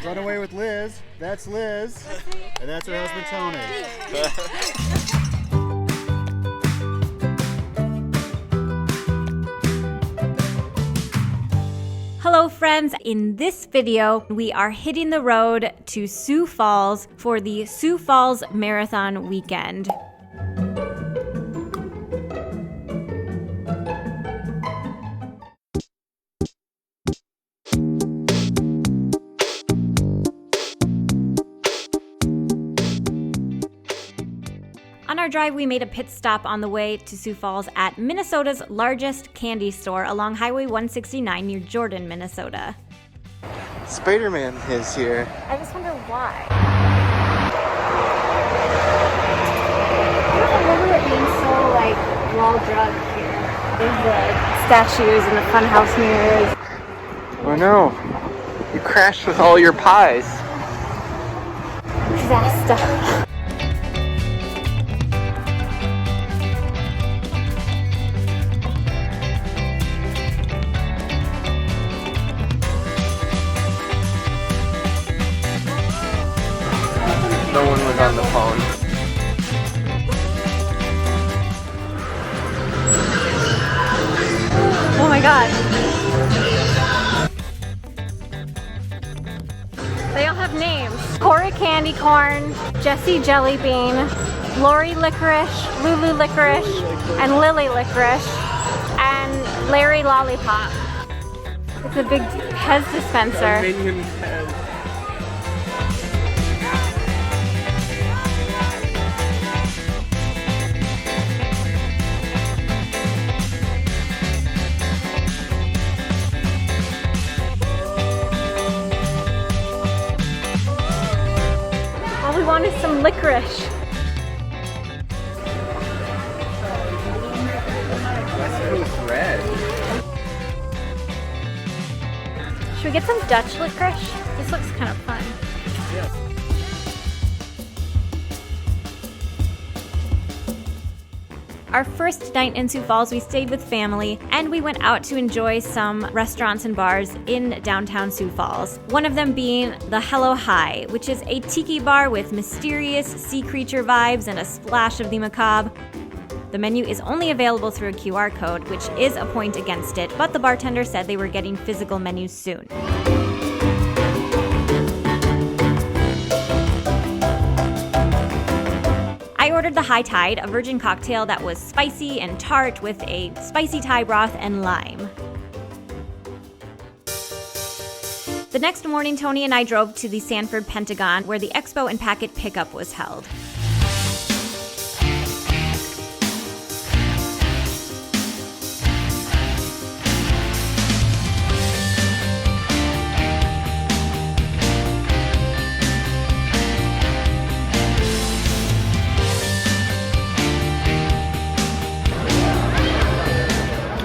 Run away with Liz. That's Liz. And that's her husband, Tony. Hello friends, in this video we are hitting the road to Sioux Falls for the Sioux Falls Marathon weekend. On our drive, we made a pit stop on the way to Sioux Falls at Minnesota's largest candy store along Highway 169 near Jordan, Minnesota. Spider-Man is here. I just wonder why. I don't remember it being so, well drugged here. There's the statues and the funhouse mirrors. Oh no, you crashed with all your pies. Disaster. No one was on the phone. Oh my god. They all have names. Cora Candy Corn, Jessie Jelly Bean, Lori Licorice, Lulu Licorice, and Lily Licorice, and Larry Lollipop. It's a big Pez dispenser. Minion Pez. All we want is some licorice. West Coast Red. Should we get some Dutch licorice? This looks kind of fun. Yeah. Our first night in Sioux Falls, we stayed with family and we went out to enjoy some restaurants and bars in downtown Sioux Falls. One of them being the Hello High, which is a tiki bar with mysterious sea creature vibes and a splash of the macabre. The menu is only available through a QR code, which is a point against it, but the bartender said they were getting physical menus soon. I ordered the High Tide, a virgin cocktail that was spicy and tart with a spicy Thai broth and lime. The next morning, Tony and I drove to the Sanford Pentagon, where the Expo and packet pickup was held.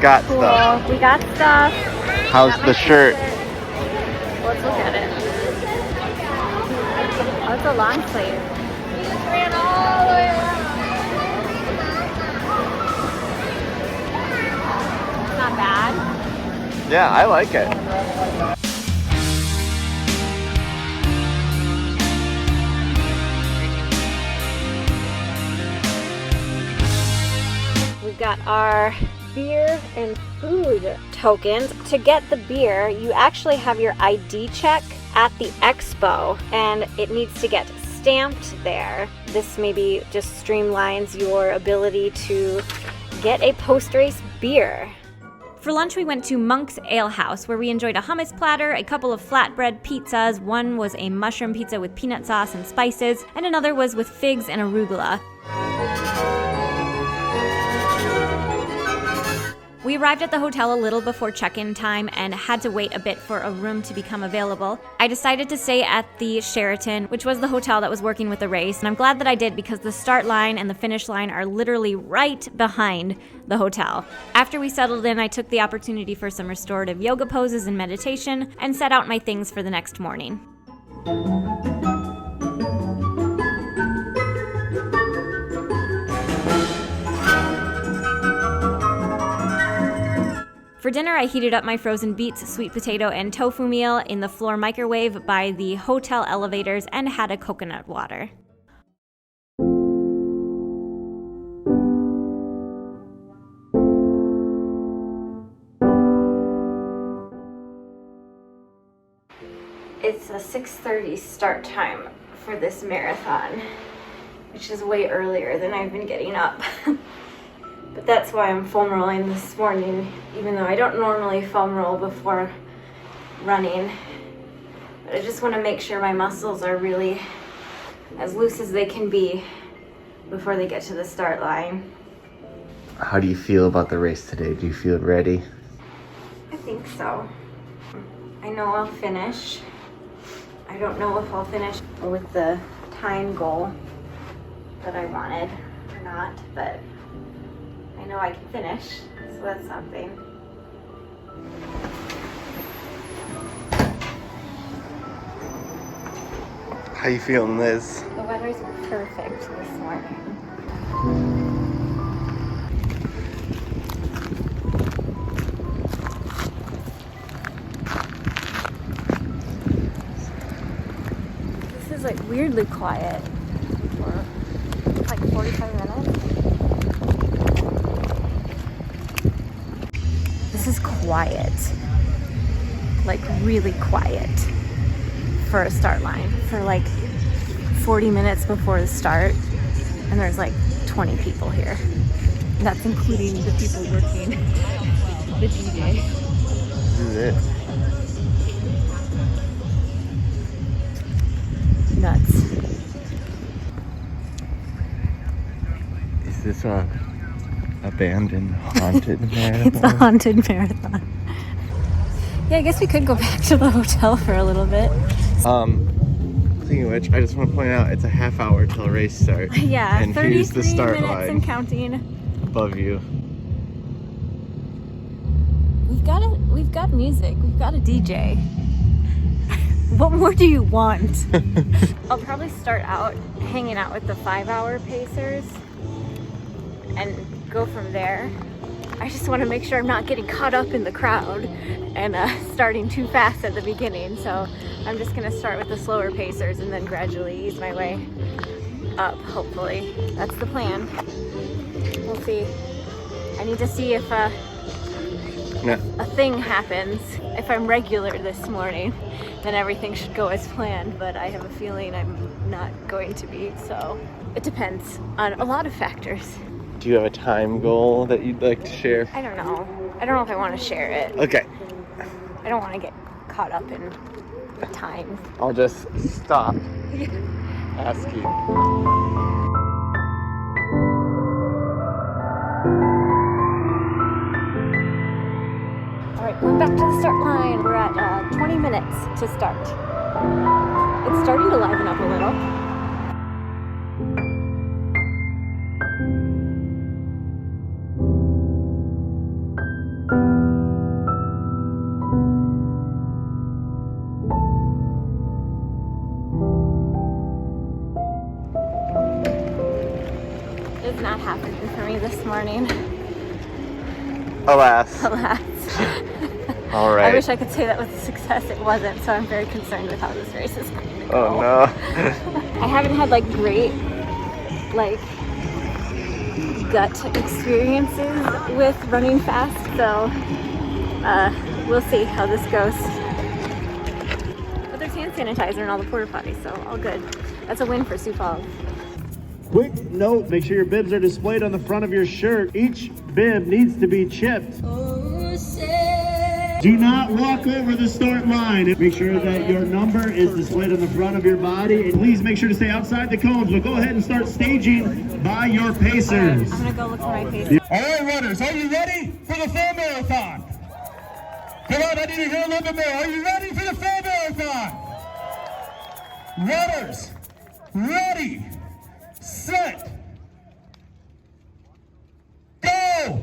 Got Cool. stuff. We got stuff. How's the shirt? Let's look at it. Oh, it's a long sleeve. Ran all the way around. It's not bad. Yeah, I like it. We've got our beer and food tokens. To get the beer, you actually have your ID check at the Expo and it needs to get stamped there. This maybe just streamlines your ability to get a post-race beer. For lunch, we went to Monk's Ale House, where we enjoyed a hummus platter, a couple of flatbread pizzas. One was a mushroom pizza with peanut sauce and spices, and another was with figs and arugula. We arrived at the hotel a little before check-in time and had to wait a bit for a room to become available. I decided to stay at the Sheraton, which was the hotel that was working with the race, and I'm glad that I did because the start line and the finish line are literally right behind the hotel. After we settled in, I took the opportunity for some restorative yoga poses and meditation and set out my things for the next morning. For dinner, I heated up my frozen beets, sweet potato, and tofu meal in the floor microwave by the hotel elevators and had a coconut water. It's a 6:30 start time for this marathon, which is way earlier than I've been getting up. But that's why I'm foam rolling this morning, even though I don't normally foam roll before running. But I just want to make sure my muscles are really as loose as they can be before they get to the start line. How do you feel about the race today? Do you feel ready? I think so. I know I'll finish. I don't know if I'll finish with the time goal that I wanted or not, but I know I can finish, so that's something. How you feeling, Liz? The weather's perfect this morning. This is like weirdly quiet for like 45 minutes. This is quiet, like really quiet for a start line for like 40 minutes before the start, and there's like 20 people here. And that's including the people working, the DJ. Do this. Nuts. Is this a abandoned, haunted marathon? It's a haunted marathon. Yeah, I guess we could go back to the hotel for a little bit. Speaking of which, I just want to point out it's a half hour till race start. Yeah, and 33 here's the start minutes line and counting. above you. We've got music. We've got a DJ. What more do you want? I'll probably start out hanging out with the 5-hour pacers and go from there. I just want to make sure I'm not getting caught up in the crowd and starting too fast at the beginning. So I'm just going to start with the slower pacers and then gradually ease my way up, hopefully. That's the plan. We'll see. I need to see if a thing happens. If I'm regular this morning, then everything should go as planned, but I have a feeling I'm not going to be, so it depends on a lot of factors. Do you have a time goal that you'd like to share? I don't know. I don't know if I want to share it. Okay. I don't want to get caught up in time. I'll just stop asking. All right, going back to the start line. We're at 20 minutes to start. It's starting to liven up a little. It's not happening for me this morning. Alas. Alas. All right. I wish I could say that was a success. It wasn't, so I'm very concerned with how this race is going to go. Oh no. I haven't had like great gut experiences with running fast, so we'll see how this goes. But there's hand sanitizer and all the porta potties, so all good. That's a win for Sioux Falls. Quick note, make sure your bibs are displayed on the front of your shirt. Each bib needs to be chipped. Do not walk over the start line. Make sure that your number is displayed on the front of your body. And please make sure to stay outside the cones. But go ahead and start staging by your pacers. I'm gonna go look for my pacers. All right, runners, are you ready for the full marathon? Come on, I need to hear a little bit more. Are you ready for the full marathon? Runners, ready, set, go!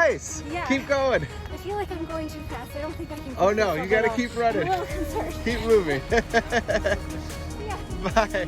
race. Yeah. Keep going. I feel like I'm going too fast. I don't think I can. Oh no, you gotta keep running. I'm a little concerned. Keep moving. Yeah. Bye.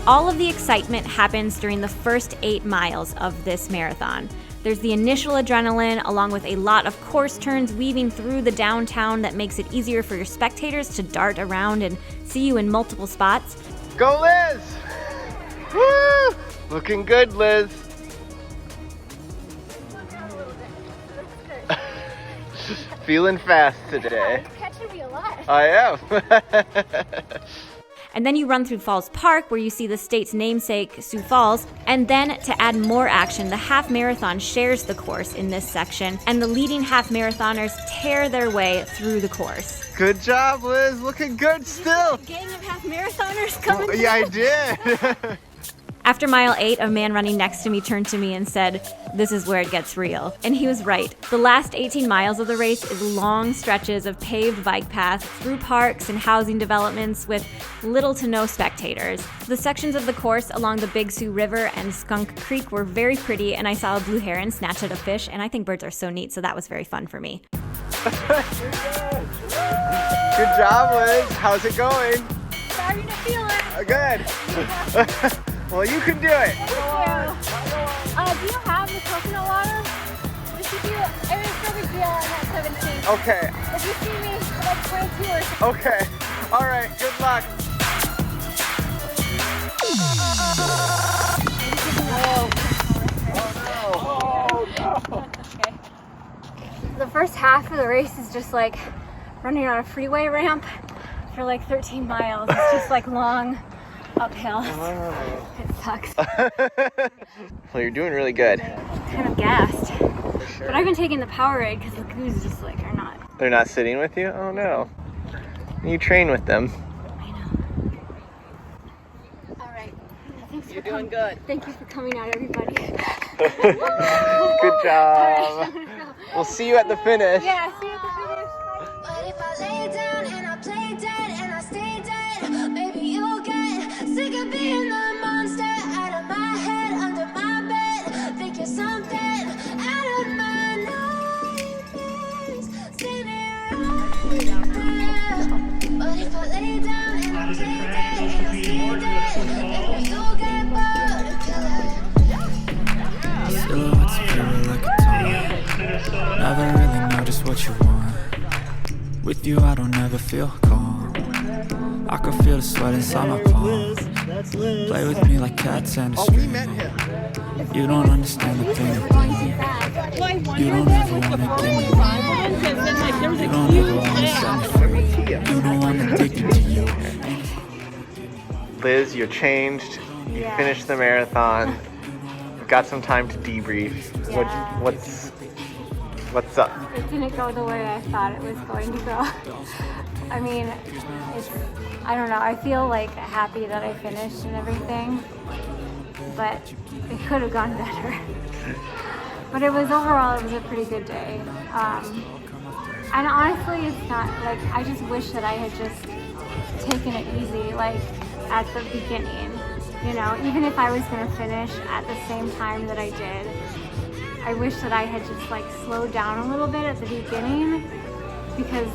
All of the excitement happens during the first 8 miles of this marathon. There's the initial adrenaline, along with a lot of course turns weaving through the downtown that makes it easier for your spectators to dart around and see you in multiple spots. Go, Liz! Woo! Looking good, Liz. Feeling fast today. You're catching me a lot. I am. And then you run through Falls Park, where you see the state's namesake, Sioux Falls. And then, to add more action, the half marathon shares the course in this section, and the leading half marathoners tear their way through the course. Good job, Liz. Looking good still. A gang of half marathoners coming. Yeah, I did. After mile 8, a man running next to me turned to me and said, "This is where it gets real." And he was right. The last 18 miles of the race is long stretches of paved bike paths through parks and housing developments with little to no spectators. The sections of the course along the Big Sioux River and Skunk Creek were very pretty, and I saw a blue heron snatch at a fish, and I think birds are so neat, so that was very fun for me. Good job, Liz. How's it going? Starting to feel it. Good. Well, you can do it. Thank you. Do you have the coconut water? Just if you, it was no big deal on that 17. Okay. If you see me like 22 or something. Okay. All right. Good luck. Oh no. Okay. The first half of the race is just like running on a freeway ramp for like 13 miles. It's just like long uphill. Oh. It sucks. Well, you're doing really good. Kind of gassed. But I've been taking the Powerade because the goos just like are not. They're not sitting with you? Oh no. You train with them. I know. All right. Thanks You're doing good. Thank you for coming out, everybody. Good job. We'll see you at the finish. Yeah, see you at the finish. But if I lay down and I play dead and I stay dead, maybe you'll get sick of being the monster out of my head, under my bed. Think you're something out of my nightmares. Seen it right there. But if I lay down and I play dead and I stay dead, maybe you'll get bored and kill it. Silhouettes appear like a taunt. Never really know just what you want. With you I don't ever feel calm. I can feel the sweat inside my palms. Play with me like cats and a string. We met him. You don't understand the pain of me. You don't ever wanna give me wrong. You don't ever wanna set me free. You know I'm addicted to you. Liz, you're changed. You Yeah. finished the marathon. You've got some time to debrief. Yeah. What's up? It didn't go the way I thought it was going to go. I mean, I don't know, I feel like happy that I finished and everything, but it could have gone better. But overall, it was a pretty good day. And honestly, it's not, like, I just wish that I had just taken it easy, like, at the beginning. You know, even if I was gonna finish at the same time that I did, I wish that I had just like slowed down a little bit at the beginning, because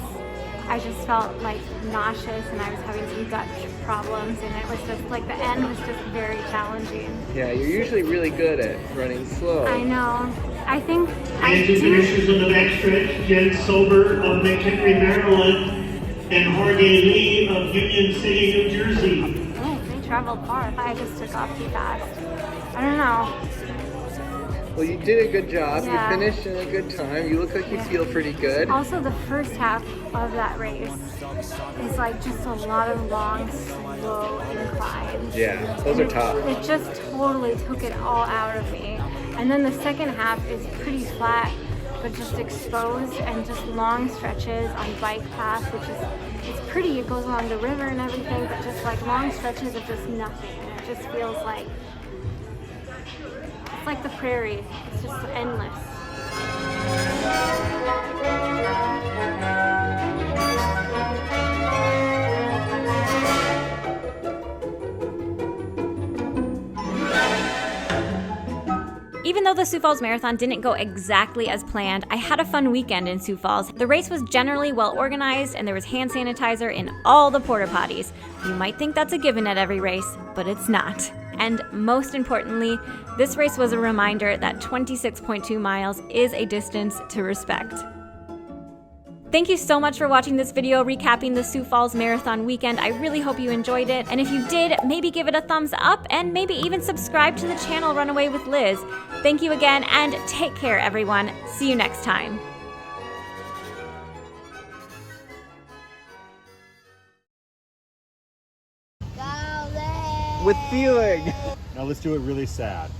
I just felt like nauseous and I was having some gut problems, and it was just like the end was just very challenging. Yeah, you're usually really good at running slow. I know. I think And two finishers on the backstretch, Jen Sober of McHenry, Maryland, and Jorge Lee of Union City, New Jersey. Oh, they traveled far. I just took off too fast. I don't know. Well, you did a good job. Yeah. You finished in a good time. You look like you feel pretty good. Also, the first half of that race is like just a lot of long, slow inclines. Yeah, those are tough. It just totally took it all out of me. And then the second half is pretty flat, but just exposed and just long stretches on bike paths, which is, it's pretty. It goes along the river and everything, but just like long stretches of just nothing. And it just feels like, it's like the prairie. It's just endless. Even though the Sioux Falls Marathon didn't go exactly as planned, I had a fun weekend in Sioux Falls. The race was generally well organized and there was hand sanitizer in all the porta potties. You might think that's a given at every race, but it's not. And most importantly, this race was a reminder that 26.2 miles is a distance to respect. Thank you so much for watching this video recapping the Sioux Falls Marathon weekend. I really hope you enjoyed it. And if you did, maybe give it a thumbs up and maybe even subscribe to the channel Runaway with Liz. Thank you again and take care, everyone. See you next time. With feeling. Now let's do it really sad.